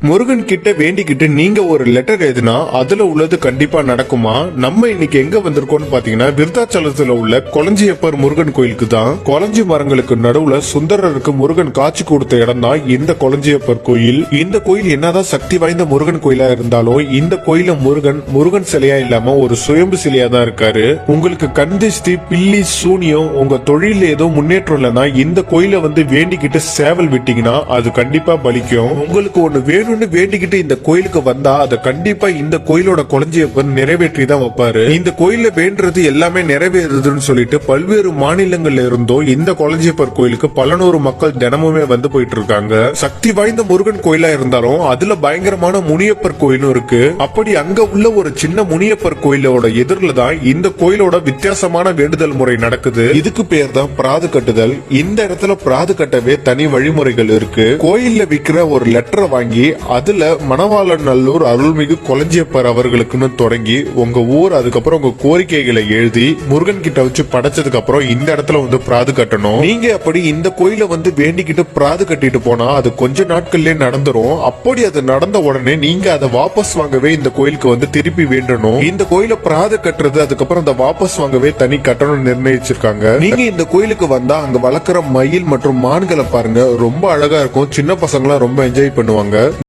முருகன் கிட்ட வேண்டிக்கிட்டு நீங்க ஒரு லெட்டர் எழுதினா அதுல உள்ளது கண்டிப்பா நடக்குமா? நம்ம இன்னைக்கு எங்க வந்திருக்கோம்னு பாத்தீங்கன்னா விருத்தாச்சலத்துல உள்ள கொளஞ்சியப்பர் முருகன் கோயிலுக்கு தான். கொளஞ்சி மரங்களுக்கு நடுவுல சுந்தரருக்கு முருகன் காட்சி கொடுத்த இடம் தான் இந்த கொளஞ்சியப்பர் கோயில். இந்த கோயில் என்னதான் சக்தி வாய்ந்த முருகன் கோயிலா இருந்தாலும் இந்த கோயில முருகன் சிலையா இல்லாம ஒரு சுயம்பு சிலையா தான் இருக்காரு. உங்களுக்கு கந்திஷ்டி பில்லி சூனியம் உங்க தொழில ஏதோ முன்னேற்றம் இல்லைன்னா இந்த கோயில வந்து வேண்டிக்கிட்டு சேவல் விட்டீங்கன்னா அது கண்டிப்பா பலிக்கும். உங்களுக்கு ஒண்ணு வேணும்னு வேண்டிக்கிட்டு இந்த கோயிலுக்கு வந்தா அதை கண்டிப்பா இந்த கோயிலோட கொளஞ்சியப்பர் நிறைவேற்றி தான் வைப்பாரு. இந்த கோயில வேண்டது எல்லாமே நிறைவேறுதுன்னு சொல்லிட்டு பல்வேறு மாநிலங்கள்ல இருந்தோ இந்த கொளஞ்சியப்பர் கோயிலுக்கு பல நூறு மக்கள் தினமுமே வந்து போயிட்டு இருக்காங்க. சக்தி வாய்ந்த முருகன் கோயிலா இருந்தாலும் அதுல பயங்கரமான முனியப்பர் கோயிலும் இருக்கு. அப்படி அங்க உள்ள ஒரு சின்ன முனியப்பர் கோயிலோட எதிரில தான் இந்த கோயிலோட வித்தியாசமான வேண்டுதல் முறை நடக்குது. இதுக்கு பேர் தான் பிராது கட்டுதல். இந்த இடத்துல பிராது கட்டவே தனி வழிமுறைகள் இருக்கு. கோயில்ல விக்கிற ஒரு லெட்டரை வாங்கி அதுல மணவாளநல்லூர் அருள்மிகு கொளஞ்சியப்பர் அவர்களுக்குன்னு தொடங்கி உங்க ஊர் அதுக்கப்புறம் உங்க கோரிக்கைகளை எழுதி முருகன் கிட்ட வச்சு படைச்சதுக்கு அப்புறம் இந்த இடத்துல வந்து பிராது கட்டணும். நீங்க அப்படி இந்த கோயில வந்து வேண்டிக்கிட்டு பிராது கட்டிட்டு போனா அது கொஞ்ச நாட்கள்லயே நடந்துரும். அப்படி அது நடந்த உடனே நீங்க அதை வாபஸ் வாங்கவே இந்த கோயிலுக்கு வந்து திருப்பி வேண்டணும். இந்த கோயில பிராது கட்டுறது அதுக்கப்புறம் அதை வாபஸ் வாங்கவே தனி கட்டணம் நிர்ணயிச்சிருக்காங்க. நீங்க இந்த கோயிலுக்கு வந்தா அங்க வளர்க்குற மயில் மற்றும் மான்களை பாருங்க, ரொம்ப அழகா இருக்கும். சின்ன பசங்க ரொம்ப என்ஜாய் பண்ணுவாங்க.